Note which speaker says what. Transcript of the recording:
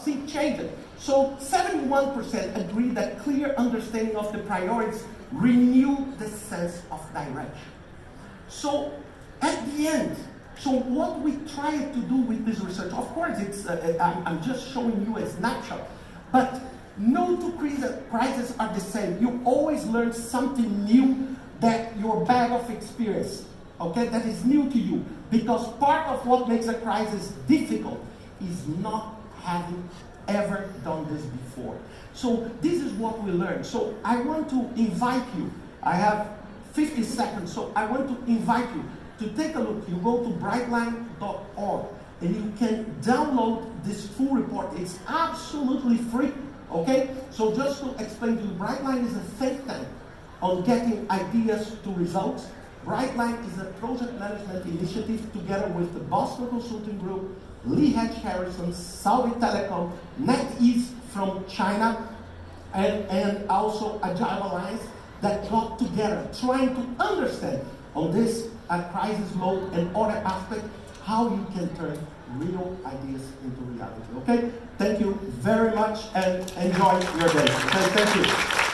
Speaker 1: see changes. So 71% agree that clear understanding of the priorities renew the sense of direction. So at the end, so what we try to do with this research, of course, I'm just showing you a snapshot, but no two crises are the same. You always learn something new that your bag of experience, okay, that is new to you. Because part of what makes a crisis difficult is not having ever done this before. So this is what we learn. So I want to invite you. I have 50 seconds, so I want to invite you to take a look. You go to brightline.org and you can download this full report. It's absolutely free, okay? So just to explain to you, Brightline is a think tank on getting ideas to results. Brightline is a project management initiative together with the Boston Consulting Group, Lee Hatch Harrison, Saudi Telecom, NetEase from China, and also Agile Alliance that got together trying to understand on this crisis mode and other aspects how you can turn real ideas into reality. Okay? Thank you very much and enjoy your day. Okay, thank you.